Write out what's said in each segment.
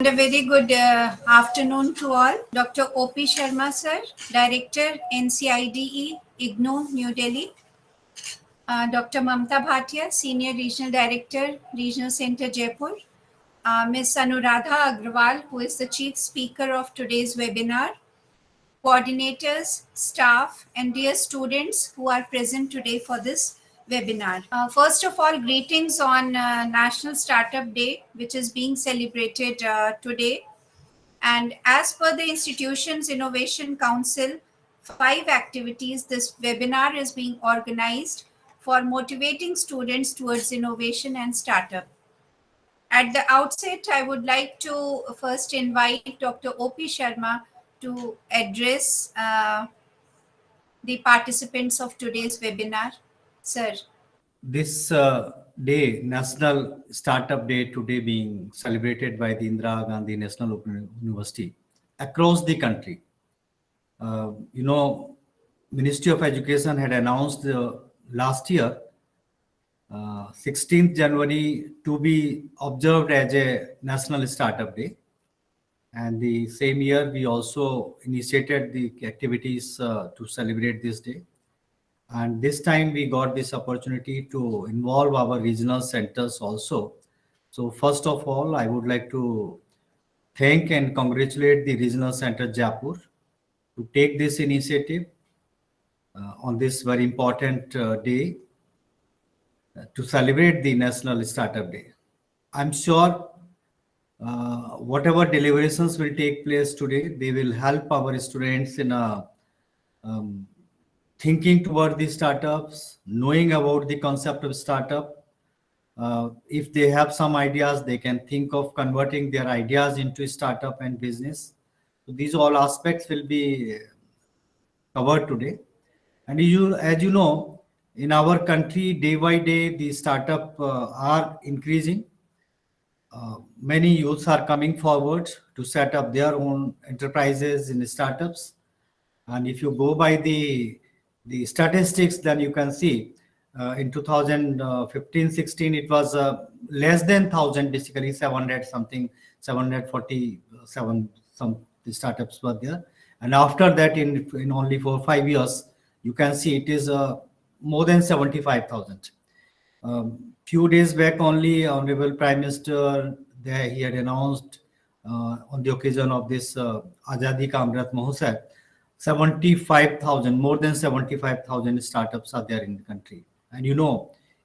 A very good afternoon to all. Dr. O.P. Sharma, sir, Director, NCIDE, IGNOU, New Delhi. Dr. Mamta Bhatia, Senior Regional Director, Regional Center, Jaipur. Ms. Anuradha Agrawal, who is the Chief Speaker of today's webinar. Coordinators, staff, and dear students who are present today for this webinar. First of all, greetings on National Startup Day, which is being celebrated today. And as per the institution's Innovation Council, 5 activities, this webinar is being organized for motivating students towards innovation and startup. At the outset, I would like to first invite Dr. O.P. Sharma to address the participants of today's webinar. Sir. This day, National Startup Day, today being celebrated by the Indira Gandhi National Open University across the country. Ministry of Education had announced last year, 16th January, to be observed as a National Startup Day. And the same year, we also initiated the activities to celebrate this day. And this time we got this opportunity to involve our regional centers also. So first of all, I would like to thank and congratulate the Regional Center Jaipur to take this initiative on this very important day to celebrate the National Startup Day. I'm sure whatever deliberations will take place today, they will help our students in thinking toward the startups, knowing about the concept of startup. If they have some ideas, they can think of converting their ideas into startup and business. So these all aspects will be covered today. And as you know, in our country, day by day, the startup are increasing. Many youths are coming forward to set up their own enterprises in the startups. And if you go by the statistics, then you can see in 2015-16 it was less than 1,000, basically 700 something, 747 some startups were there. And after that, in only 4 or 5 years, you can see it is more than 75,000. Few days back only, Honorable Prime Minister, he had announced on the occasion of this Azadi Ka Amrit Mahotsav, 75,000, more than 75,000 startups are there in the country. And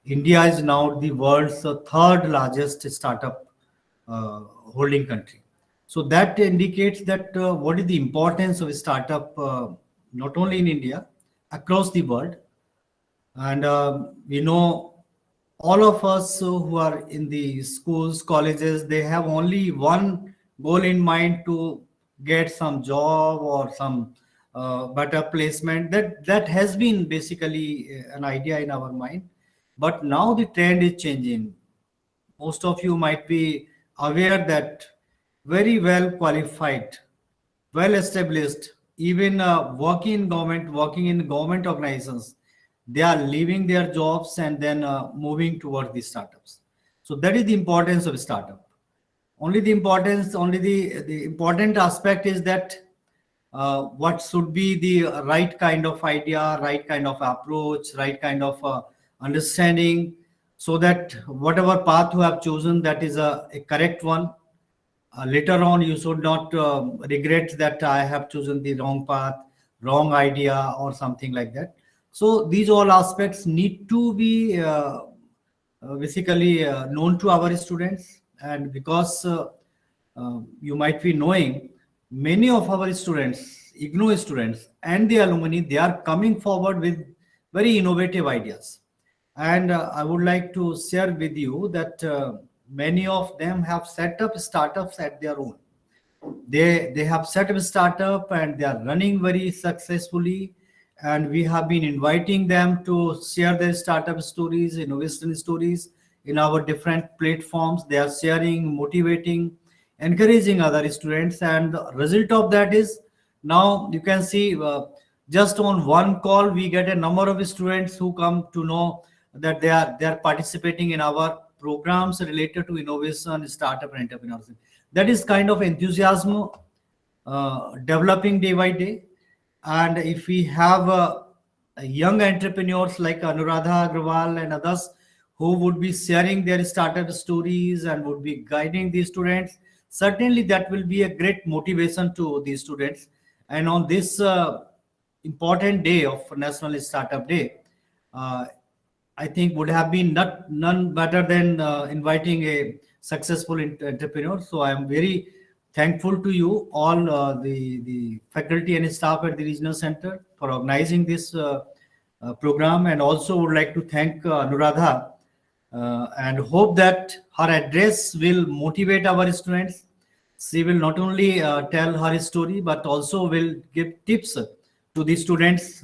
India is now the world's third largest startup holding country. So that indicates that what is the importance of a startup, not only in India, across the world. And all of us who are in the schools, colleges, they have only one goal in mind to get some job or some better placement. That has been basically an idea in our mind. But now the trend is changing. Most of you might be aware that very well qualified, well established, even working in government organizations, they are leaving their jobs and then moving towards the startups. So that is the importance of startup. Only the important aspect is that what should be the right kind of idea, right kind of approach, right kind of understanding, so that whatever path you have chosen, that is a correct one. Later on, you should not regret that I have chosen the wrong path, wrong idea, or something like that. So these all aspects need to be basically known to our students. And because you might be knowing, many of our students, IGNOU students and the alumni, they are coming forward with very innovative ideas. And I would like to share with you that many of them have set up startups at their own. They have set up a startup and they are running very successfully. And we have been inviting them to share their startup stories, innovation stories in our different platforms. They are sharing, motivating, encouraging other students. And the result of that is, now you can see just on one call, we get a number of students who come to know that they are participating in our programs related to innovation, startup, and entrepreneurship. That is kind of enthusiasm developing day by day. And if we have young entrepreneurs like Anuradha Agrawal and others who would be sharing their startup stories and would be guiding these students, certainly that will be a great motivation to these students. And on this important day of National Startup Day, uh, I think would have been none better than inviting a successful entrepreneur. So I am very thankful to you all, the faculty and staff at the regional center for organizing this program, and also would like to thank Anuradha and hope that her address will motivate our students. She will not only tell her story but also will give tips to the students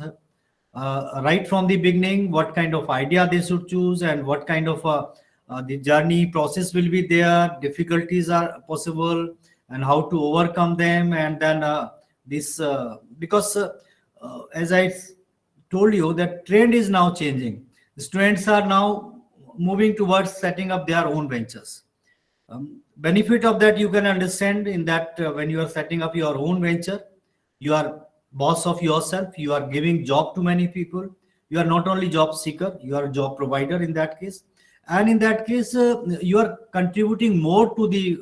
right from the beginning, what kind of idea they should choose and what kind of the journey process will be there, difficulties are possible and how to overcome them. And then this because as I told you, that trend is now changing. Students are now moving towards setting up their own ventures. Benefit of that you can understand in that when you are setting up your own venture, you are boss of yourself, you are giving job to many people, you are not only job seeker, you are a job provider in that case. And in that case you are contributing more to the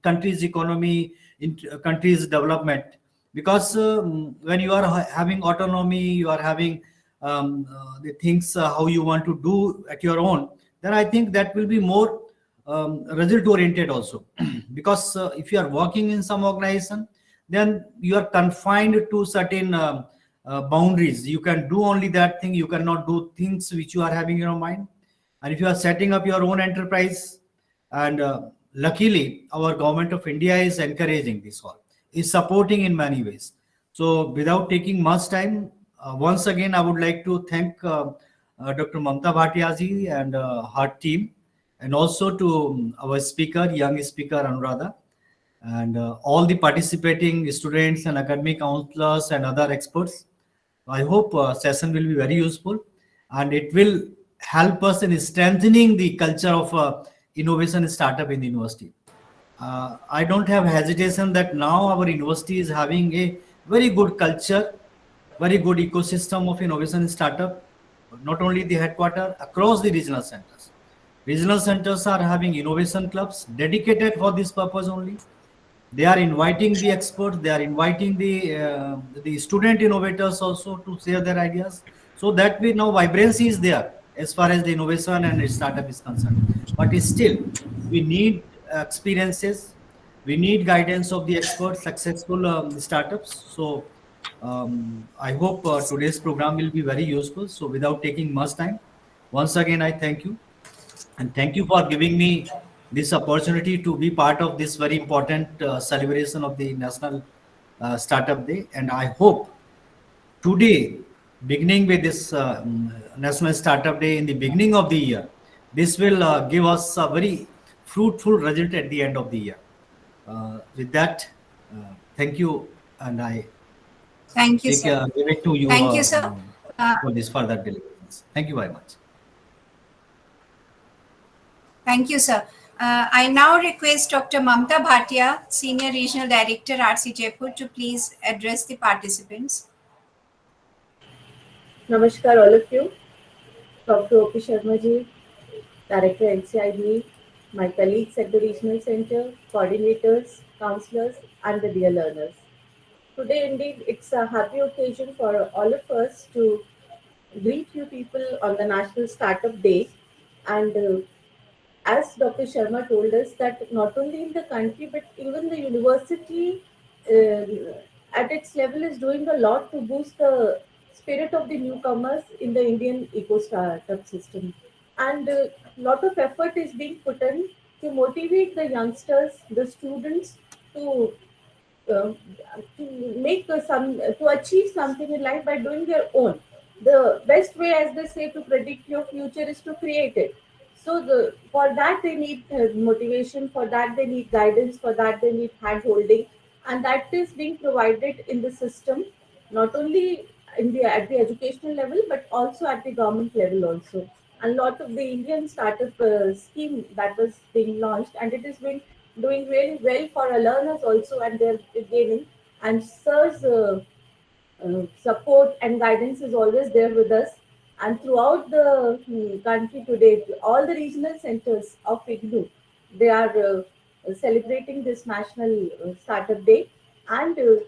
country's economy, in country's development, because when you are having autonomy, you are having the things how you want to do at your own, then I think that will be more result oriented also. Because if you are working in some organization, then you are confined to certain boundaries. You can do only that thing, you cannot do things which you are having in your mind. And if you are setting up your own enterprise, and luckily our government of India is encouraging this all, is supporting in many ways. So without taking much time, once again I would like to thank Dr. Mamta Bhatia ji and her team, and also to our speaker, young speaker Anuradha, and all the participating students and academic counselors and other experts. I hope session will be very useful, and it will help us in strengthening the culture of innovation startup in the university. I don't have hesitation that now our university is having a very good culture, very good ecosystem of innovation startup, not only the headquarter, across the regional centers. Regional centers are having innovation clubs dedicated for this purpose only. They are inviting the experts, they are inviting the student innovators also to share their ideas. So that way now vibrancy is there as far as the innovation and startup is concerned. But still, we need experiences, we need guidance of the experts, successful startups. So I hope today's program will be very useful. So without taking much time, once again I thank you, and thank you for giving me this opportunity to be part of this very important celebration of the National Startup Day. And I hope today, beginning with this National Startup Day in the beginning of the year, this will give us a very fruitful result at the end of the year. With that, thank you, and I Thank you, sir. give it to you Thank you, sir. for this further deliberations. Thank you very much. Thank you, sir. I now request Dr. Mamta Bhatia, Senior Regional Director, RC Jaipur, to please address the participants. Namaskar, all of you. Dr. O.P. Sharma ji, Director NCID, my colleagues at the Regional Center, coordinators, counselors, and the dear learners. Today, indeed, it's a happy occasion for all of us to greet you people on the National Startup Day. And as Dr. Sharma told us, that not only in the country, but even the university at its level is doing a lot to boost the spirit of the newcomers in the Indian eco startup system. And a lot of effort is being put in to motivate the youngsters, the students to uh, to make to achieve something in life by doing their own. The best way, as they say, to predict your future is to create it. So for that they need motivation, for that they need guidance, for that they need hand holding, and that is being provided in the system, not only in the at the educational level but also at the government level also. And lot of the Indian startup scheme that was being launched, and it has been doing really well for our learners also, and they're gaining. And sir's support and guidance is always there with us. And throughout the country today, all the regional centers of IGNOU, they are celebrating this National Startup Day. And the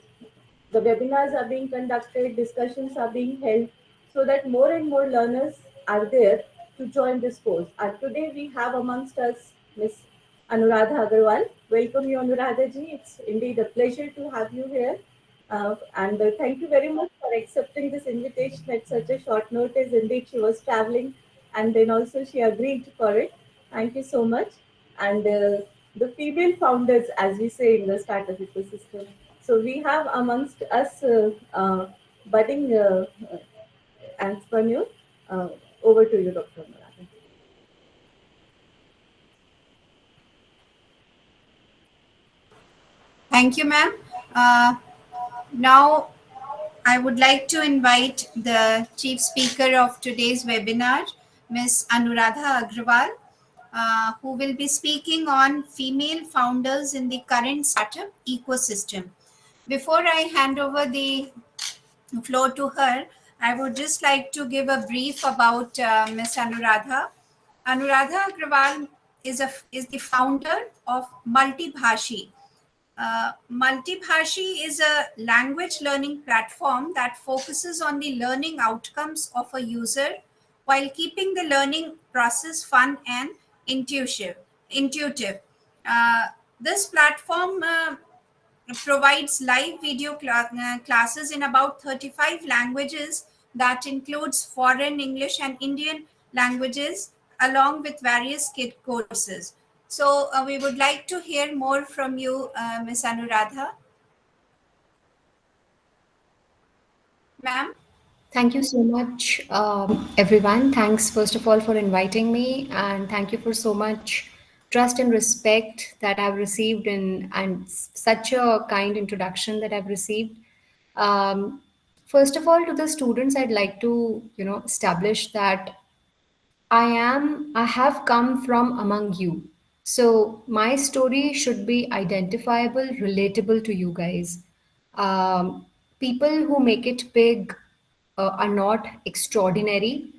webinars are being conducted, discussions are being held, so that more and more learners are there to join this course. And today we have amongst us Miss Anuradha Agarwal. Welcome you, Anuradha ji. It's indeed a pleasure to have you here. And thank you very much for accepting this invitation at such a short notice. Indeed, she was traveling, and then also she agreed for it. Thank you so much. And the female founders, as we say in the startup ecosystem. So we have amongst us budding entrepreneur. Uh, Over to you, Dr. Murad. Thank you, ma'am. Now, I would like to invite the chief speaker of today's webinar, Ms. Anuradha Agrawal, who will be speaking on female founders in the current startup ecosystem. Before I hand over the floor to her, I would just like to give a brief about Ms. Anuradha. Anuradha Agrawal is the founder of Multibhashi. Multibhashi is a language learning platform that focuses on the learning outcomes of a user while keeping the learning process fun and intuitive. Intuitive. Uh, this platform provides live video classes in about 35 languages that includes foreign English and Indian languages along with various kid courses. So we would like to hear more from you, Ms. Anuradha. Ma'am? Thank you so much, everyone. Thanks, first of all, for inviting me, and thank you for so much trust and respect that I've received, and such a kind introduction that I've received. Um, First of all, to the students, I'd like to, establish that I have come from among you. So my story should be identifiable, relatable to you guys. People who make it big are not extraordinary.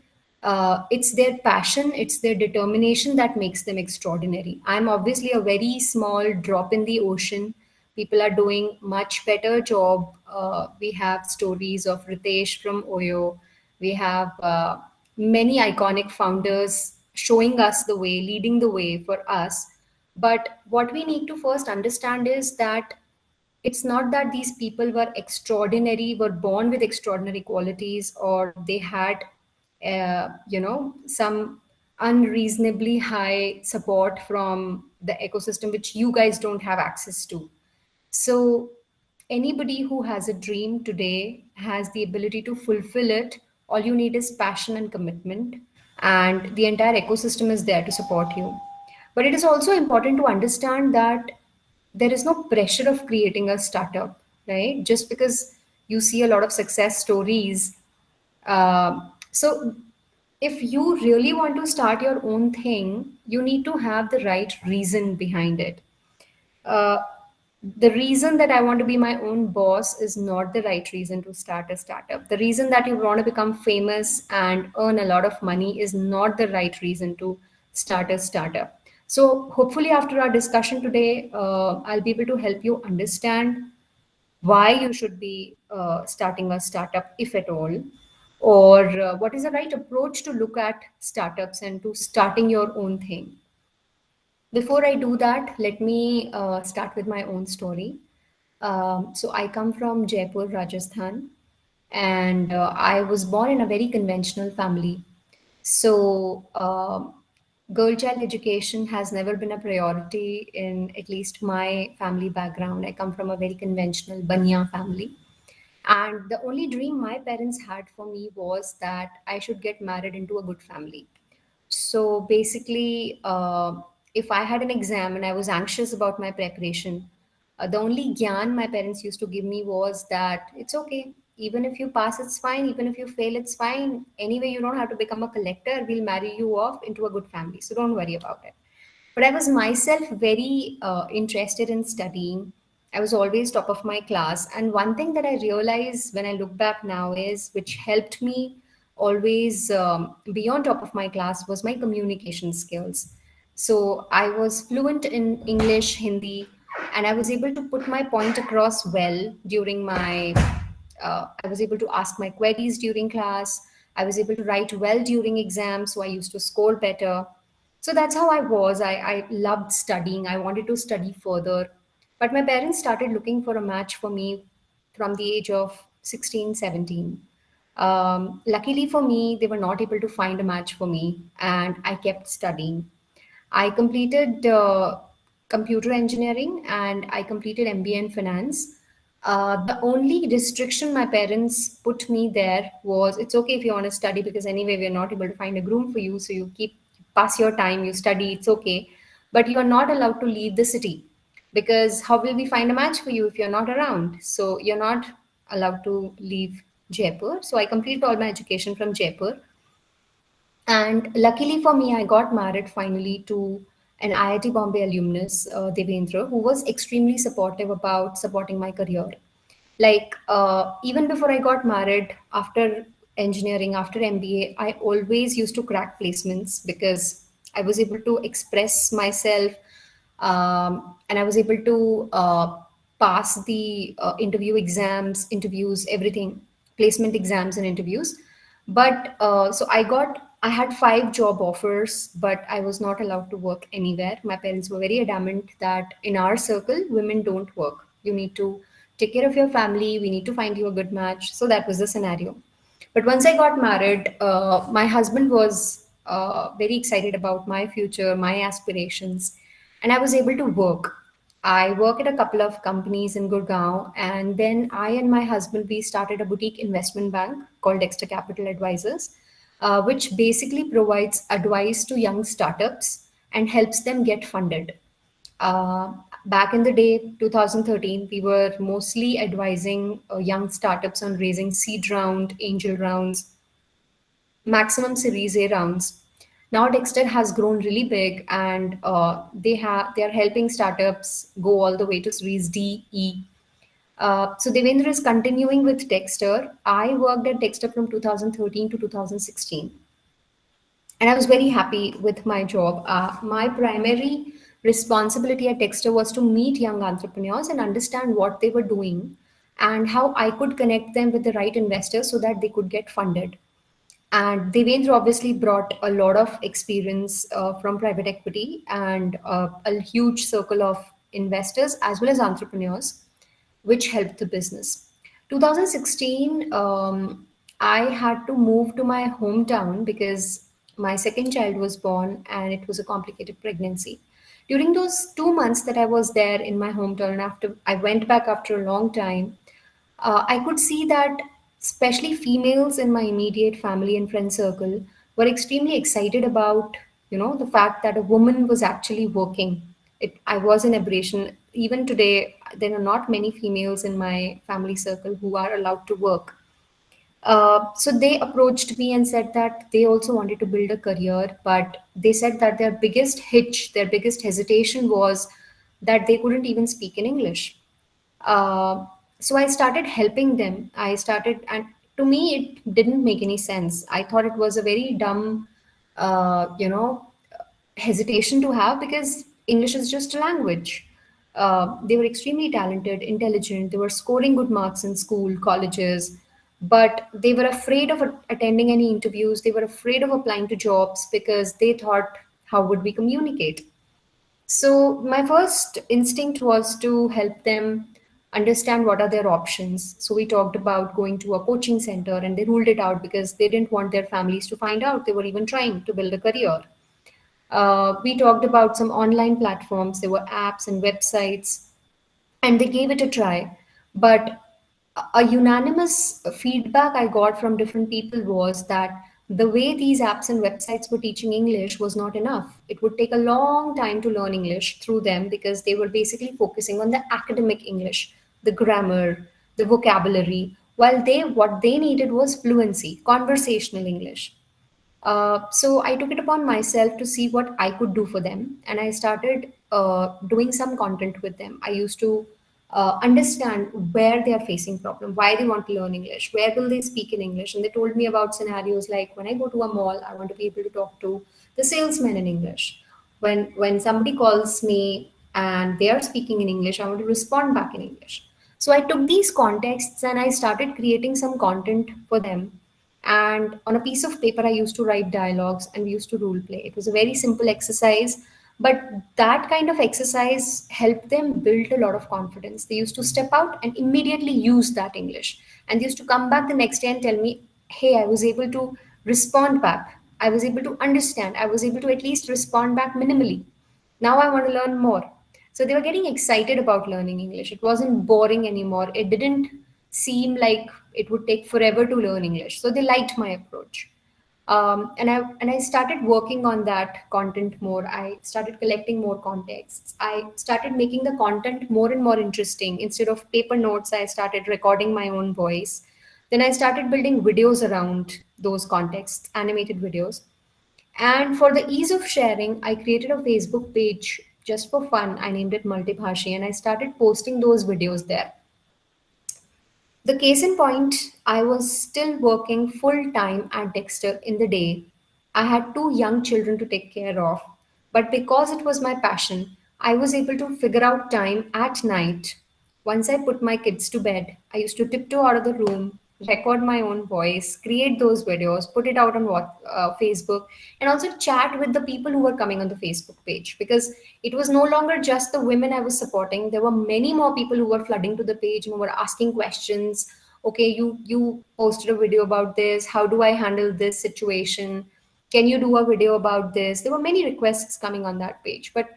It's their passion, it's their determination that makes them extraordinary. I'm obviously a very small drop in the ocean. People are doing much better job. We have stories of Ritesh from Oyo. We have many iconic founders showing us the way, leading the way for us. But what we need to first understand is that it's not that these people were extraordinary, were born with extraordinary qualities, or they had, some unreasonably high support from the ecosystem, which you guys don't have access to. So, anybody who has a dream today has the ability to fulfill it. All you need is passion and commitment, and the entire ecosystem is there to support you. But it is also important to understand that there is no pressure of creating a startup, right? Just because you see a lot of success stories. So, if you really want to start your own thing, you need to have the right reason behind it. uh, the reason that I want to be my own boss is not the right reason to start a startup. The reason that you want to become famous and earn a lot of money is not the right reason to start a startup. So, hopefully, after our discussion today, I'll be able to help you understand why you should be starting a startup, if at all, or what is the right approach to look at startups and to starting your own thing. Before I do that, let me start with my own story. So I come from Jaipur, Rajasthan, and I was born in a very conventional family. So girl child education has never been a priority in at least my family background. I come from a very conventional Banya family. And the only dream my parents had for me was that I should get married into a good family. So basically, if I had an exam and I was anxious about my preparation, the only gyan my parents used to give me was that it's okay. Even if you pass, it's fine. Even if you fail, it's fine. Anyway, you don't have to become a collector. We'll marry you off into a good family. So don't worry about it. But I was myself very interested in studying. I was always top of my class. And one thing that I realize when I look back now is, which helped me always be on top of my class, was my communication skills. So I was fluent in English, Hindi, and I was able to put my point across well during my. I was able to ask my queries during class. I was able to write well during exams, so I used to score better. So that's how I was. I loved studying. I wanted to study further. But my parents started looking for a match for me from the age of 16, 17. Luckily for me, they were not able to find a match for me, and I kept studying. I completed computer engineering and I completed MBA in finance. The only restriction my parents put me there was, it's okay if you want to study, because anyway we're not able to find a groom for you, so you keep pass your time, you study, it's okay, but you are not allowed to leave the city, because how will we find a match for you if you're not around? So you're not allowed to leave Jaipur. So I completed all my education from Jaipur, and luckily for me, I got married finally to an IIT Bombay alumnus, Devendra, who was extremely supportive about supporting my career. Like, even before I got married, after engineering, after MBA, I always used to crack placements because I was able to express myself, and I was able to pass the interviews, everything, placement exams and interviews. But I had 5 job offers, but I was not allowed to work anywhere. My parents were very adamant that in our circle, women don't work. You need to take care of your family. We need to find you a good match. So that was the scenario. But once I got married, my husband was very excited about my future, my aspirations, and I was able to work. I work at a couple of companies in Gurgaon, and then I and my husband we started a boutique investment bank called Dexter Capital Advisors, which basically provides advice to young startups and helps them get funded. Uh, Back in the day, 2013, we were mostly advising young startups on raising seed round, angel rounds, maximum Series A rounds. Now Dexter has grown really big, and they are helping startups go all the way to Series D, E. So Devendra is continuing with Dexter. I worked at Dexter from 2013 to 2016, and I was very happy with my job. My primary responsibility at Dexter was to meet young entrepreneurs and understand what they were doing and how I could connect them with the right investors so that they could get funded. And Devendra obviously brought a lot of experience from private equity and a huge circle of investors as well as entrepreneurs, which helped the business. 2016, I had to move to my hometown because my second child was born and it was a complicated pregnancy. During those 2 months that I was there in my hometown, and after I went back after a long time, I could see that especially females in my immediate family and friend circle were extremely excited about, the fact that a woman was actually working. I was an aberration. Even today, there are not many females in my family circle who are allowed to work. So they approached me and said that they also wanted to build a career, but they said that their biggest hitch, their biggest hesitation was that they couldn't even speak in English. Uh, so I started helping them. And to me, it didn't make any sense. I thought it was a very dumb, hesitation to have because English is just a language. They were extremely talented, intelligent. They were scoring good marks in school, colleges, but they were afraid of attending any interviews. They were afraid of applying to jobs because they thought, how would we communicate? So my first instinct was to help them understand what are their options. So we talked about going to a coaching center and they ruled it out because they didn't want their families to find out they were even trying to build a career. We talked about some online platforms. There were apps and websites, and they gave it a try. But a unanimous feedback I got from different people was that the way these apps and websites were teaching English was not enough. It would take a long time to learn English through them because they were basically focusing on the academic English, the grammar, the vocabulary, while what they needed was fluency, conversational English. So I took it upon myself to see what I could do for them, and I started doing some content with them. I used to understand where they are facing problem, why they want to learn English, where will they speak in English, and they told me about scenarios like when I go to a mall, I want to be able to talk to the salesman in English. When somebody calls me and they are speaking in English, I want to respond back in English. So I took these contexts and I started creating some content for them, and on a piece of paper I used to write dialogues and we used to role play. It was a very simple exercise, but that kind of exercise helped them build a lot of confidence. They used to step out and immediately use that English, and they used to come back the next day and tell me, hey, I was able to respond back, I was able to understand, I was able to at least respond back minimally. Now I want to learn more. So they were getting excited about learning English. It wasn't boring anymore. It didn't seem like it would take forever to learn English. So they liked my approach. And I started working on that content more. I started collecting more contexts. I started making the content more and more interesting. Instead of paper notes, I started recording my own voice. Then I started building videos around those contexts, animated videos. And for the ease of sharing, I created a Facebook page just for fun. I named it Multibhashi, and I started posting those videos there. The case in point, I was still working full time at Dexter in the day. I had two young children to take care of, but because it was my passion, I was able to figure out time at night. Once I put my kids to bed, I used to tiptoe out of the room, record my own voice, create those videos, put it out on Facebook, and also chat with the people who were coming on the Facebook page, because it was no longer just the women I was supporting. There were many more people who were flooding to the page and who were asking questions. Okay, you posted a video about this. How do I handle this situation? Can you do a video about this? There were many requests coming on that page, but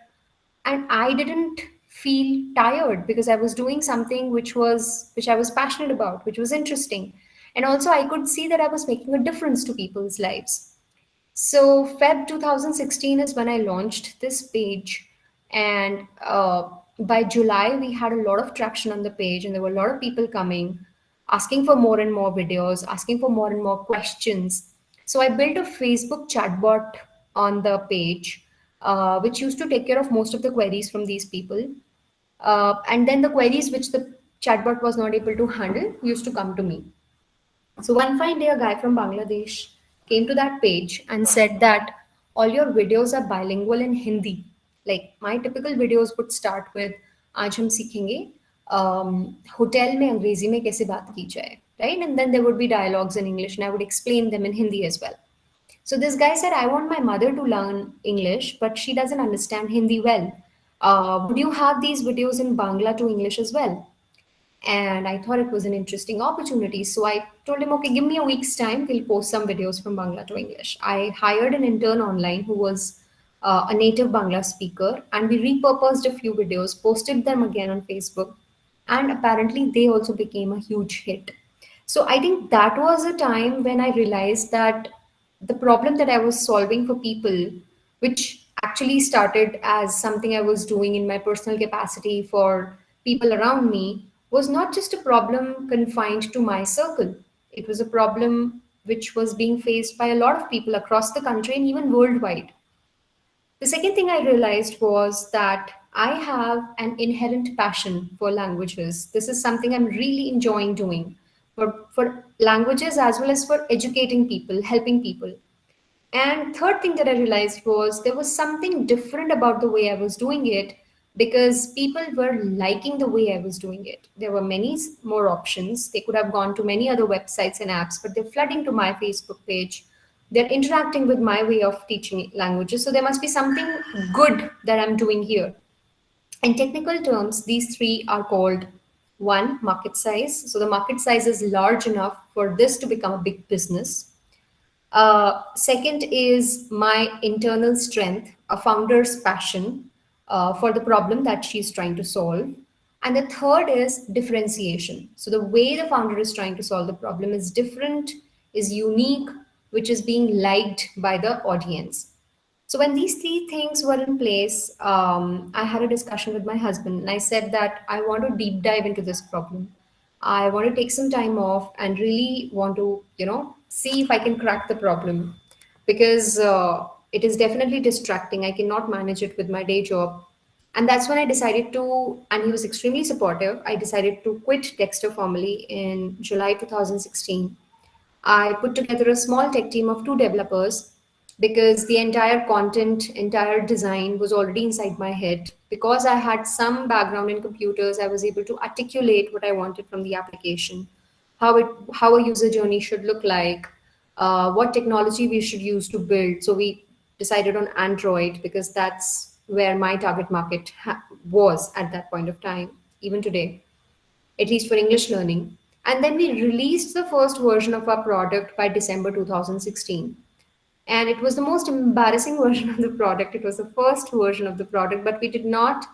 and I didn't feel tired because I was doing something which I was passionate about, which was interesting, and also I could see that I was making a difference to people's lives. So Feb 2016 is when I launched this page, and by July we had a lot of traction on the page, and there were a lot of people coming, asking for more and more videos, asking for more and more questions. So I built a Facebook chatbot on the page, which used to take care of most of the queries from these people, and then the queries which the chatbot was not able to handle used to come to me. So one fine day, a guy from Bangladesh came to that page and said that all your videos are bilingual in Hindi. Like my typical videos would start with "आज हम सीखेंगे hotel में अंग्रेजी में कैसे बात की जाए," right? And then there would be dialogues in English, and I would explain them in Hindi as well. So this guy said, I want my mother to learn English, but she doesn't understand Hindi well. Would you have these videos in Bangla to English as well? And I thought it was an interesting opportunity. So I told him, okay, give me a week's time. We'll post some videos from Bangla to English. I hired an intern online who was a native Bangla speaker, and we repurposed a few videos, posted them again on Facebook, and apparently they also became a huge hit. So I think that was a time when I realized that the problem that I was solving for people, which actually started as something I was doing in my personal capacity for people around me, was not just a problem confined to my circle. It was a problem which was being faced by a lot of people across the country and even worldwide. The second thing I realized was that I have an inherent passion for languages. This is something I'm really enjoying doing for languages as well as for educating people, helping people. And third thing that I realized was there was something different about the way I was doing it, because people were liking the way I was doing it. There were many more options. They could have gone to many other websites and apps, but they're flooding to my Facebook page. They're interacting with my way of teaching languages. So there must be something good that I'm doing here. In technical terms, these three are called: one, market size. So the market size is large enough for this to become a big business. Second is my internal strength, a founder's passion for the problem that she's trying to solve. And the third is differentiation. So the way the founder is trying to solve the problem is different, is unique, which is being liked by the audience. So when these three things were in place, I had a discussion with my husband, and I said that I want to deep dive into this problem. I want to take some time off and really want to, see if I can crack the problem. because it is definitely distracting. I cannot manage it with my day job. And that's when I decided to, and he was extremely supportive. I decided to quit Dexter formally in July 2016. I put together a small tech team of 2 developers because the entire content, entire design was already inside my head. Because I had some background in computers, I was able to articulate what I wanted from the application, how a user journey should look like, what technology we should use to build. So we decided on Android because that's where my target market was at that point of time, even today, at least for English learning. And then we released the first version of our product by December 2016. And it was the most embarrassing version of the product. It was the first version of the product, but we did not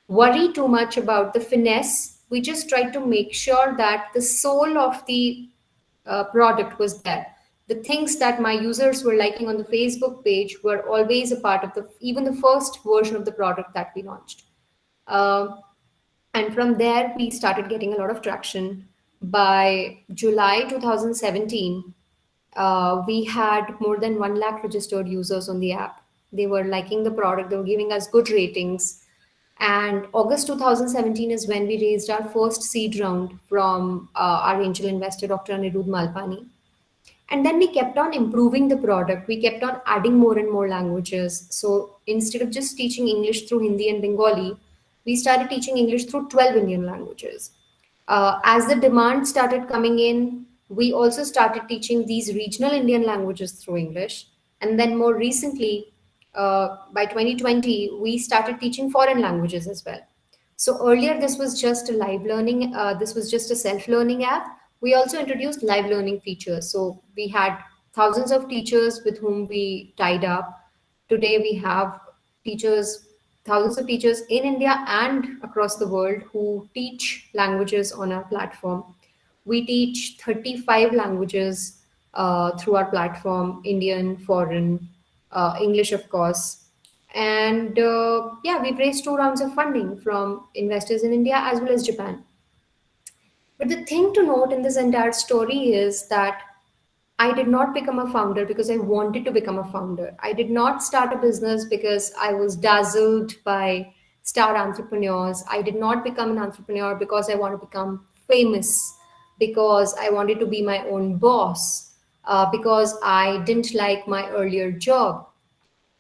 worry too much about the finesse. We just tried to make sure that the soul of the product was there. The things that my users were liking on the Facebook page were always a part of the even the first version of the product that we launched. Uh, and from there, we started getting a lot of traction. By July 2017, we had more than 1 lakh registered users on the app. They were liking the product, they were giving us good ratings. And August 2017 is when we raised our first seed round from our angel investor, Dr. Anirudh Malpani. And then we kept on improving the product. We kept on adding more and more languages. So instead of just teaching English through Hindi and Bengali, we started teaching English through 12 Indian languages. As the demand started coming in, we also started teaching these regional Indian languages through English. And then more recently, by 2020, we started teaching foreign languages as well. So earlier, this was just a live learning, this was just a self-learning app. We also introduced live learning features. So we had thousands of teachers with whom we tied up. Today, we have teachers, thousands of teachers in India and across the world who teach languages on our platform. We teach 35 languages through our platform: Indian, foreign, English, of course. And yeah, we've raised 2 rounds of funding from investors in India as well as Japan. But the thing to note in this entire story is that I did not become a founder because I wanted to become a founder. I did not start a business because I was dazzled by star entrepreneurs. I did not become an entrepreneur because I want to become famous, because I wanted to be my own boss, because I didn't like my earlier job.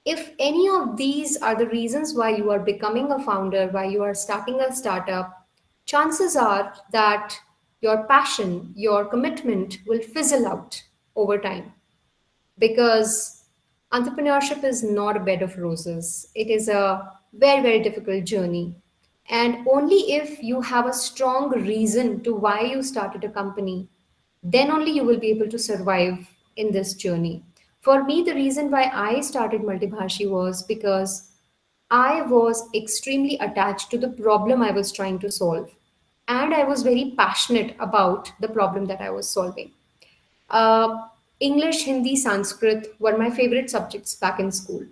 If any of these are the reasons why you are becoming a founder, why you are starting a startup, chances are that your passion, your commitment will fizzle out over time, because entrepreneurship is not a bed of roses. It is a very, very difficult journey. And only if you have a strong reason to why you started a company, then only you will be able to survive in this journey. For me, the reason why I started Multibhashi was because I was extremely attached to the problem I was trying to solve. And I was very passionate about the problem that I was solving. Uh, English, Hindi, Sanskrit were my favorite subjects back in school.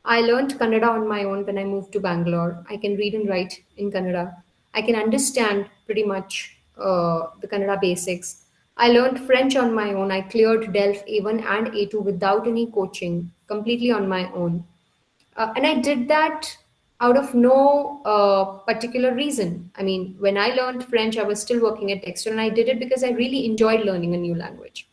I learned Kannada on my own when I moved to Bangalore. I can read and write in Kannada. I can understand pretty much the Kannada basics. I learned French on my own. I cleared DELF A1 and A2 without any coaching, completely on my own. And I did that out of no particular reason. I mean, when I learned French, I was still working at Dexter, and I did it because I really enjoyed learning a new language.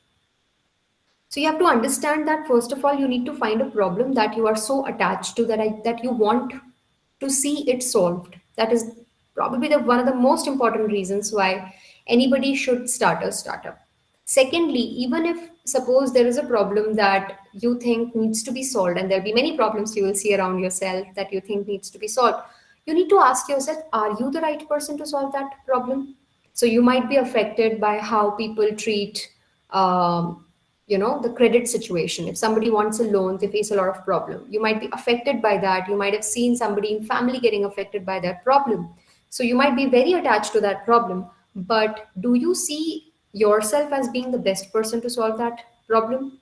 So you have to understand that first of all, you need to find a problem that you are so attached to that you want to see it solved. That is probably one of the most important reasons why anybody should start a startup. Secondly, even if suppose there is a problem that you think needs to be solved, and there'll be many problems you will see around yourself that you think needs to be solved, you need to ask yourself, are you the right person to solve that problem? So you might be affected by how people treat the credit situation. If somebody wants a loan, they face a lot of problem. You might be affected by that. You might have seen somebody in family getting affected by that problem. So you might be very attached to that problem. But do you see yourself as being the best person to solve that problem?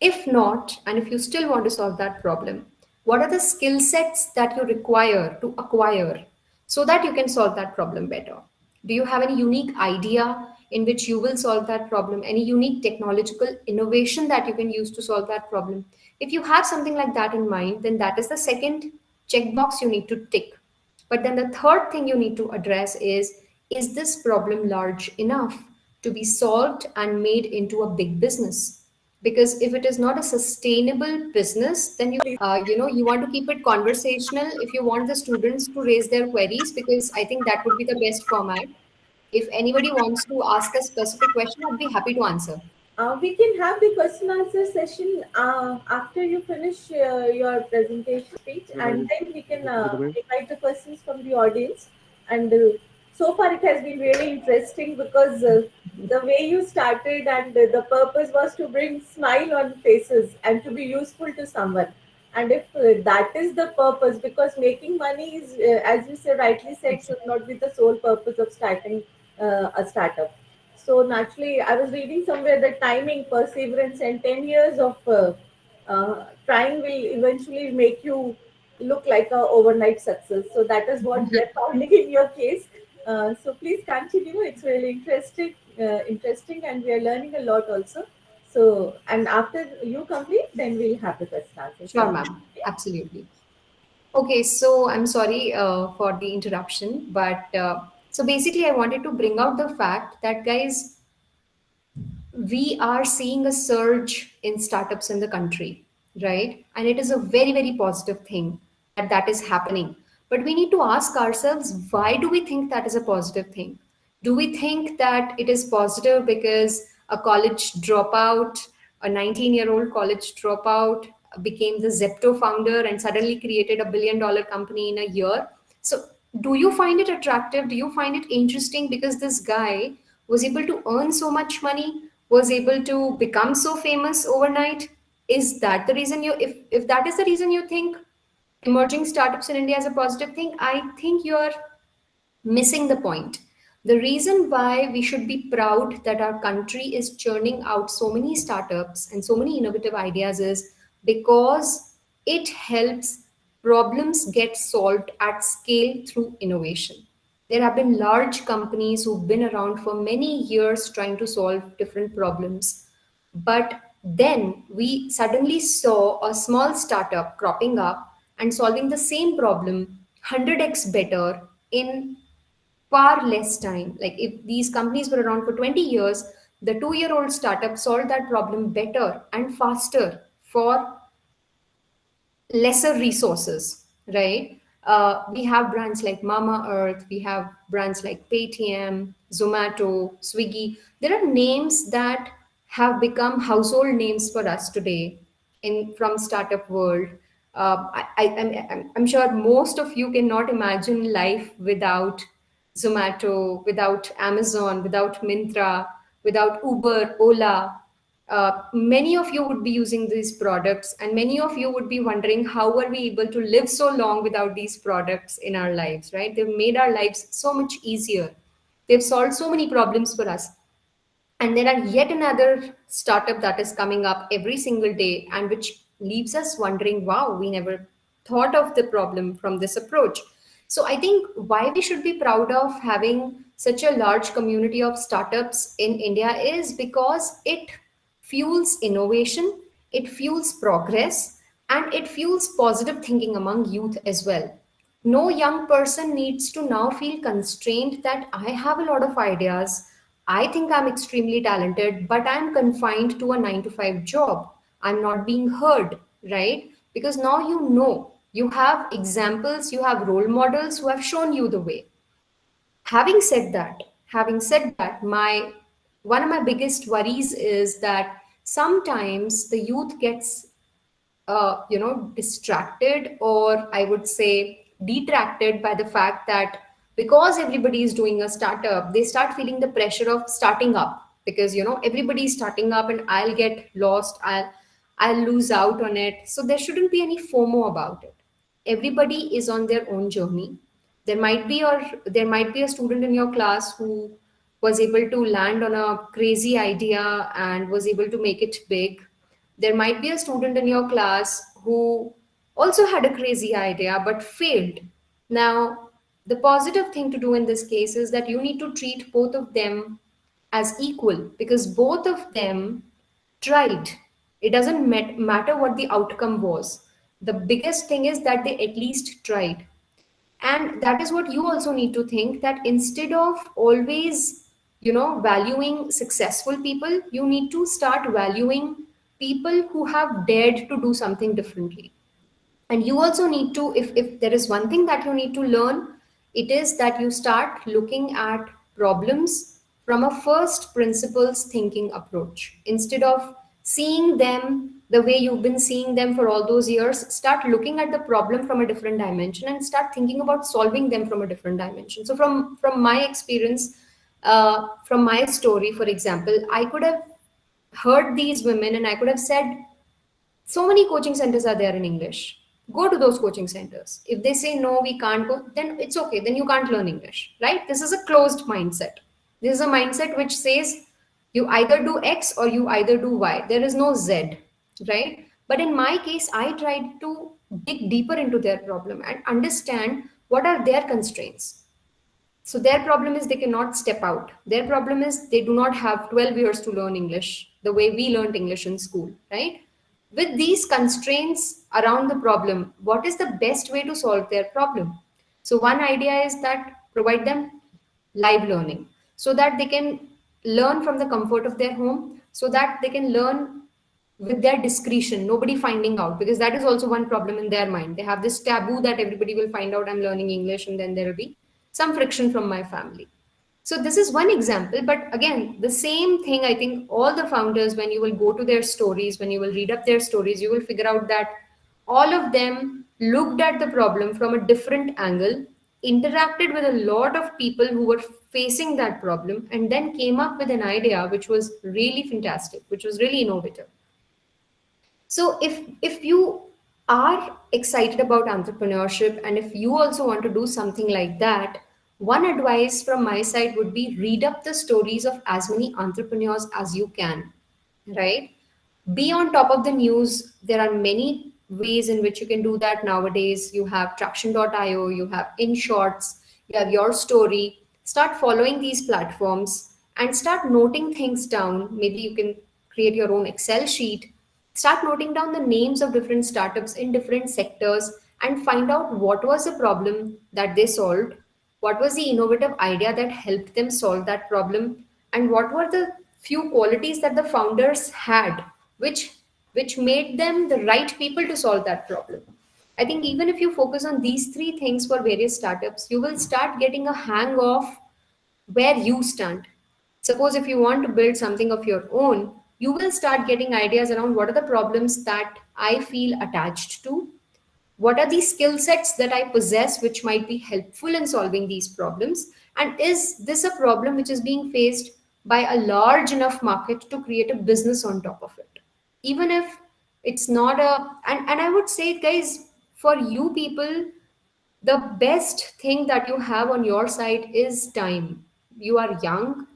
If not, and if you still want to solve that problem, what are the skill sets that you require to acquire so that you can solve that problem better? Do you have any unique idea in which you will solve that problem? Any unique technological innovation that you can use to solve that problem? If you have something like that in mind, then that is the second checkbox you need to tick. But then the third thing you need to address is this problem large enough to be solved and made into a big business? Because if it is not a sustainable business, then you want to keep it conversational. If you want the students to raise their queries, because I think that would be the best format. If anybody wants to ask a specific question, I'd be happy to answer. We can have the question answer session after you finish your presentation speech, and then we can invite the questions from the audience. And so far, it has been really interesting because the way you started and the purpose was to bring smile on faces and to be useful to someone. And if that is the purpose, because making money is, as you said, rightly said, should not be the sole purpose of starting a startup. So naturally, I was reading somewhere that timing, perseverance, and 10 years of trying will eventually make you look like a overnight success. So that is what we are finding in your case. So please continue. It's really interesting, and we are learning a lot also. So, and after you complete, then we'll have the question answer. Sure, So, ma'am. yeah. Absolutely. Okay, so I'm sorry for the interruption, but so basically, I wanted to bring out the fact that, guys, we are seeing a surge in startups in the country, right? And it is a very, very positive thing that that is happening. But we need to ask ourselves, why do we think that is a positive thing? Do we think that it is positive because a college dropout, a 19-year-old college dropout, became the Zepto founder and suddenly created $1 billion company in a year? So, do you find it attractive? Do you find it interesting because this guy was able to earn so much money, was able to become so famous overnight? Is that the reason if that is the reason you think emerging startups in India is a positive thing, I think you're missing the point. The reason why we should be proud that our country is churning out so many startups and so many innovative ideas is because it helps problems get solved at scale through innovation. There have been large companies who've been around for many years trying to solve different problems. But then we suddenly saw a small startup cropping up and solving the same problem 100x better in far less time. Like if these companies were around for 20 years, the 2-year-old startup solved that problem better and faster for lesser resources, right? We have brands like Mama Earth, we have brands like Paytm, Zomato, Swiggy. There are names that have become household names for us today in from startup world. I'm sure most of you cannot imagine life without Zomato, without Amazon, without Myntra, without Uber, Ola. Many of you would be using these products, and many of you would be wondering how are we able to live so long without these products in our lives, right? They've made our lives so much easier. They've solved so many problems for us. And there are yet another startup that is coming up every single day, and which leaves us wondering, wow, we never thought of the problem from this approach. So I think why we should be proud of having such a large community of startups in India is because it fuels innovation, it fuels progress, and it fuels positive thinking among youth as well. No young person needs to now feel constrained that I have a lot of ideas. I think I'm extremely talented, but I'm confined to a 9 to 5 job. I'm not being heard, right? Because now you have examples, you have role models who have shown you the way. Having said that, my one of my biggest worries is that sometimes the youth gets distracted, or I would say detracted by the fact that because everybody is doing a startup, they start feeling the pressure of starting up because everybody is starting up and I'll get lost, I'll lose out on it. So there shouldn't be any FOMO about it. Everybody is on their own journey. There might be a student in your class who was able to land on a crazy idea and was able to make it big. There might be a student in your class who also had a crazy idea but failed. Now, The positive thing to do in this case is that you need to treat both of them as equal, because both of them tried. It doesn't matter what the outcome was. The biggest thing is that they at least tried. And that is what you also need to think, that instead of always, valuing successful people, you need to start valuing people who have dared to do something differently. And you also need to, if there is one thing that you need to learn, it is that you start looking at problems from a first principles thinking approach. Instead of seeing them the way you've been seeing them for all those years, start looking at the problem from a different dimension and start thinking about solving them from a different dimension. So from my experience, from my story, for example, I could have heard these women and I could have said, so many coaching centers are there in English. Go to those coaching centers. If they say no, we can't go, then it's okay. Then you can't learn English, right? This is a closed mindset. This is a mindset which says you either do X or you either do Y. There is no Z, right? But in my case, I tried to dig deeper into their problem and understand what are their constraints. So their problem is they cannot step out. Their problem is they do not have 12 years to learn English the way we learned English in school, right? With these constraints around the problem, what is the best way to solve their problem? So one idea is that provide them live learning so that they can learn from the comfort of their home, so that they can learn with their discretion, nobody finding out, because that is also one problem in their mind. They have this taboo that everybody will find out I'm learning English, and then there will be some friction from my family. So this is one example, but again, the same thing, I think all the founders, when you will go to their stories, when you will read up their stories, you will figure out that all of them looked at the problem from a different angle, interacted with a lot of people who were facing that problem, and then came up with an idea which was really fantastic, which was really innovative. So if you are excited about entrepreneurship and if you also want to do something like that, one advice from my side would be read up the stories of as many entrepreneurs as you can, right? Be on top of the news. There are many ways in which you can do that nowadays. You have traction.io, you have InShorts, you have Your Story. Start following these platforms and start noting things down. Maybe you can create your own Excel sheet. Start noting down the names of different startups in different sectors and find out what was the problem that they solved, what was the innovative idea that helped them solve that problem, and what were the few qualities that the founders had which made them the right people to solve that problem. I think even if you focus on these three things for various startups, you will start getting a hang of where you stand. Suppose if you want to build something of your own, you will start getting ideas around what are the problems that I feel attached to, what are these skill sets that I possess which might be helpful in solving these problems, and is this a problem which is being faced by a large enough market to create a business on top of it, even if it's not a. And I would say, guys, for you people, the best thing that you have on your side is time. You are young.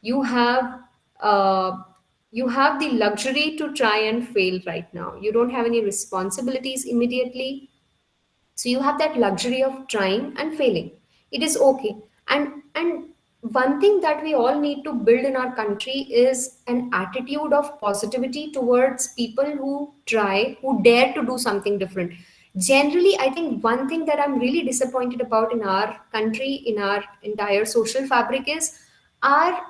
You have uh, you have the luxury to try and fail right now. You don't have any responsibilities immediately, so you have that luxury of trying and failing. It is okay. And one thing that we all need to build in our country is an attitude of positivity towards people who try, who dare to do something different. Generally, I think one thing that I'm really disappointed about in our country, in our entire social fabric, is our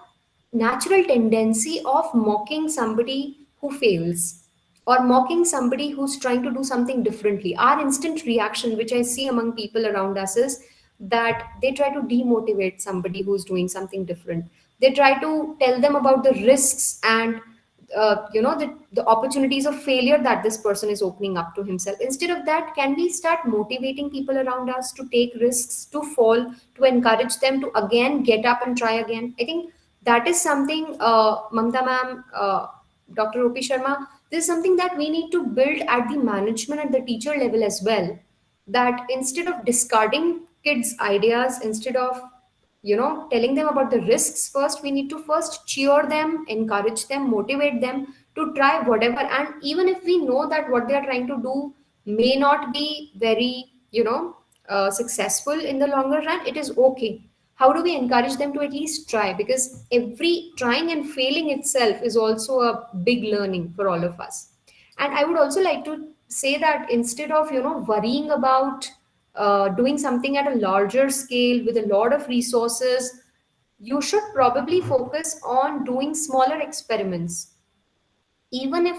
natural tendency of mocking somebody who fails or mocking somebody who's trying to do something differently. Our instant reaction, which I see among people around us, is that they try to demotivate somebody who's doing something different. They try to tell them about the risks and the opportunities of failure that this person is opening up to himself. Instead of that, can we start motivating people around us to take risks, to fall, to encourage them to again get up and try again? I think that is something, Mamta ma'am, Dr. Opi Sharma, this is something that we need to build at the management, at the teacher level as well. That instead of discarding kids' ideas, instead of telling them about the risks first, we need to first cheer them, encourage them, motivate them to try whatever. And even if we know that what they are trying to do may not be very successful in the longer run, it is okay. How do we encourage them to at least try? Because every trying and failing itself is also a big learning for all of us. And I would also like to say that instead of worrying about doing something at a larger scale with a lot of resources, you should probably focus on doing smaller experiments. Even if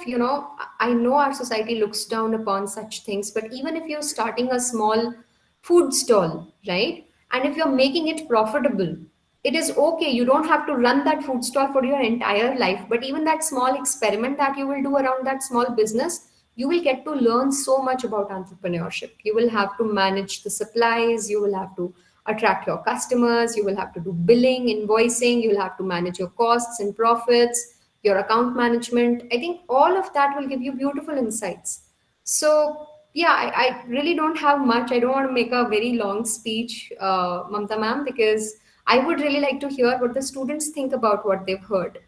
I know our society looks down upon such things, but even if you're starting a small food stall, right, and if you're making it profitable, it is okay. You don't have to run that food stall for your entire life, but even that small experiment that you will do around that small business, you will get to learn so much about entrepreneurship. You will have to manage the supplies, you will have to attract your customers, you will have to do billing, invoicing, you will have to manage your costs and profits, your account management. I think all of that will give you beautiful insights. So, yeah, I really don't have much. I don't want to make a very long speech, Mamta ma'am, because I would really like to hear what the students think about what they've heard.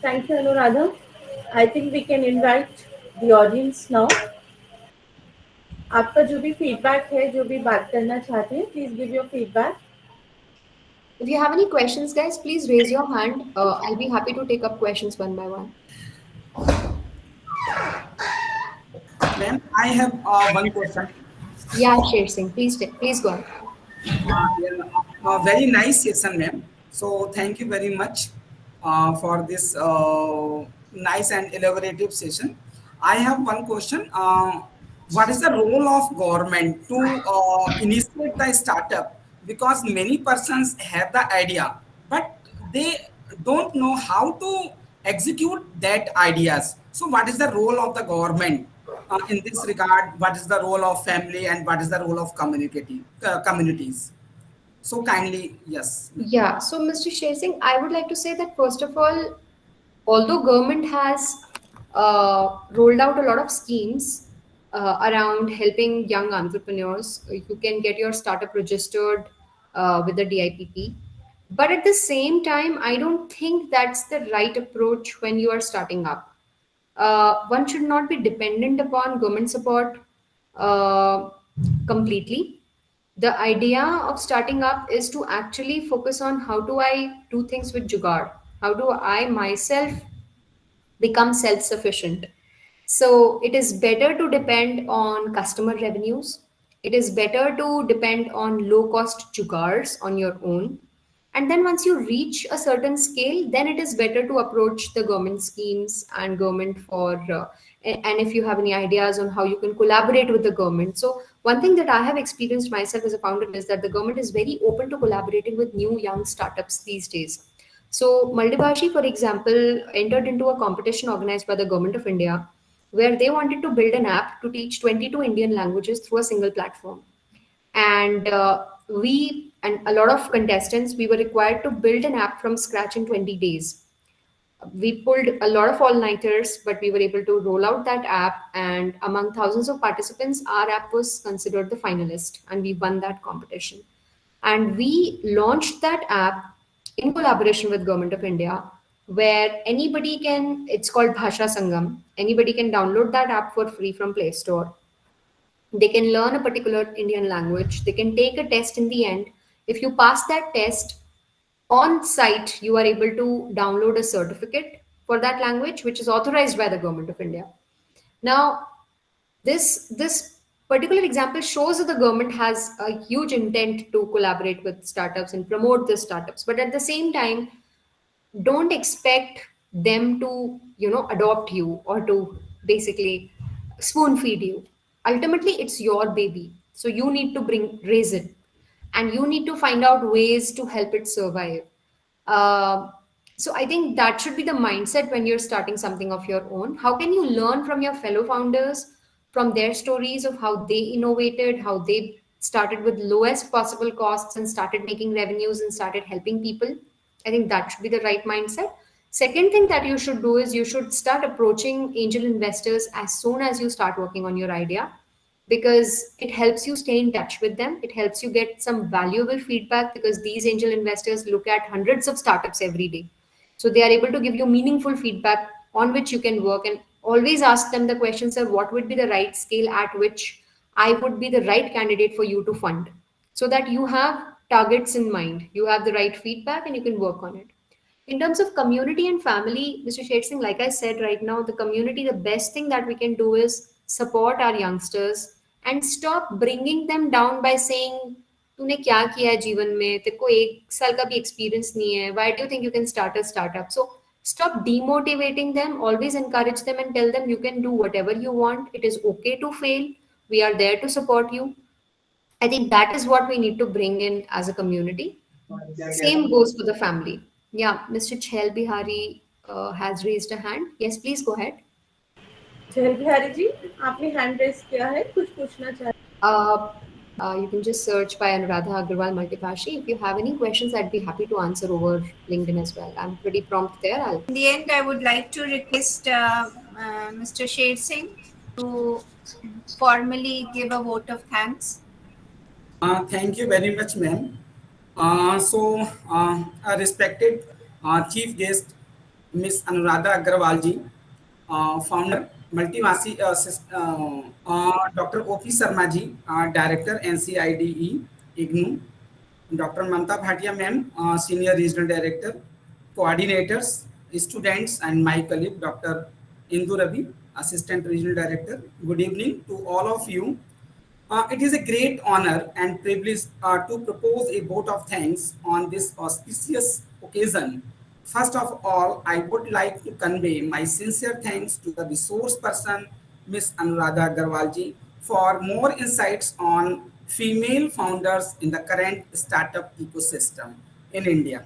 Thank you, Anuradha. I think we can invite the audience now. आपका जो भी feedback है, जो भी बात करना चाहते हैं, please give your feedback. If you have any questions, guys, please raise your hand. I'll be happy to take up questions one by one. Ma'am, I have one question. Yeah, Sher Singh, please go on. Yeah, very nice session, ma'am. So thank you very much for this nice and elaborative session. I have one question. What is the role of government to initiate the startup? Because many persons have the idea, but they don't know how to execute that ideas. So what is the role of the government in this regard? What is the role of family and what is the role of communities? So kindly, yes. Yeah, so Mr. Sher Singh, I would like to say that first of all, although government has rolled out a lot of schemes around helping young entrepreneurs, you can get your startup registered with the DIPP. But at the same time, I don't think that's the right approach when you are starting up. One should not be dependent upon government support uh, completely. The idea of starting up is to actually focus on how do I do things with jugaad? How do I myself become self sufficient? So it is better to depend on customer revenues. It is better to depend on low cost jugars on your own. And then once you reach a certain scale, then it is better to approach the government schemes and government for, and if you have any ideas on how you can collaborate with the government. So one thing that I have experienced myself as a founder is that the government is very open to collaborating with new young startups these days. So Multivashi, for example, entered into a competition organized by the government of India where they wanted to build an app to teach 22 Indian languages through a single platform. And we and a lot of contestants, we were required to build an app from scratch in 20 days. We pulled a lot of all-nighters, but we were able to roll out that app. And among thousands of participants, our app was considered the finalist, and we won that competition. And we launched that app in collaboration with Government of India, where anybody can. It's called Bhasha Sangam. Anybody can download that app for free from Play Store. They can learn a particular Indian language. They can take a test in the end. If you pass that test, on site you are able to download a certificate for that language which is authorized by the government of India. Now this particular example shows that the government has a huge intent to collaborate with startups and promote the startups, but at the same time don't expect them to adopt you or to basically spoon feed you. Ultimately it's your baby, so you need to raise it, and you need to find out ways to help it survive. uh, so I think that should be the mindset when you're starting something of your own. How can you learn from your fellow founders, from their stories of how they innovated, how they started with lowest possible costs and started making revenues and started helping people? I think that should be the right mindset. Second thing that you should do is you should start approaching angel investors as soon as you start working on your idea, because it helps you stay in touch with them. It helps you get some valuable feedback because these angel investors look at hundreds of startups every day. So they are able to give you meaningful feedback on which you can work, and always ask them the question, sir, what would be the right scale at which I would be the right candidate for you to fund, so that you have targets in mind, you have the right feedback, and you can work on it. In terms of community and family, Mr. Shet Singh, like I said, right now, the community, the best thing that we can do is support our youngsters and stop bringing them down by saying, तूने क्या किया है जीवन में, तेरे को एक साल का भी experience नहीं है, why do you think you can start a startup? So stop demotivating them, always encourage them and tell them you can do whatever you want. It is okay to fail. We are there to support you. I think that is what we need to bring in as a community. Same goes for the family. Yeah, Mr. Chhel Bihari has raised a hand. Yes, please go ahead. चहल बिहारी जी, आपने hand raise किया है, कुछ पूछना चाहे? You can just search by Anuradha Agarwal Multipashi. If you have any questions, I'd be happy to answer over LinkedIn as well. I'm pretty prompt there. In the end, I would like to request Mr. Sher Singh to formally give a vote of thanks. Thank you very much, ma'am. A respected chief guest, Miss Anuradha Agarwal ji, founder, Multivasi, Dr. O.P. Sharma ji, director, NCIDE, IGNOU, Dr. Mamta Bhatia ma'am, senior regional director, coordinators, students, and my colleague, Dr. Indu Ravi, assistant regional director. Good evening to all of you. It is a great honor and privilege to propose a vote of thanks on this auspicious occasion. First of all, I would like to convey my sincere thanks to the resource person, Ms. Anuradha Agarwal ji, for more insights on female founders in the current startup ecosystem in India.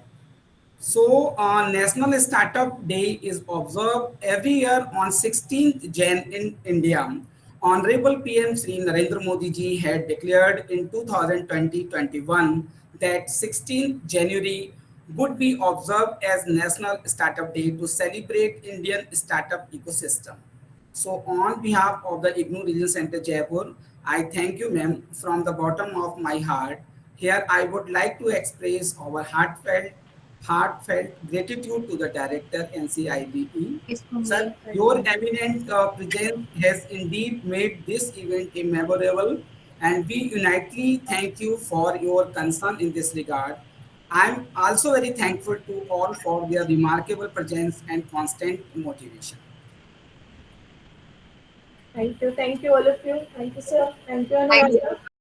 So, National Startup Day is observed every year on 16th Jan in India. Honorable PM Sri Narendra Modi ji had declared in 2020-21 that 16th January would be observed as National Startup Day to celebrate Indian startup ecosystem. So on behalf of the IGNOU Regional Center Jaipur, I thank you, ma'am, from the bottom of my heart. Here I would like to express our heartfelt gratitude to the director NCIDE. Sir, your eminent presence has indeed made this event a memorable, and we unitedly thank you for your concern in this regard. I'm also very thankful to all for their remarkable presence and constant motivation. Thank you all of you. Thank you, sir. Thank you, Thank you. Anuradha.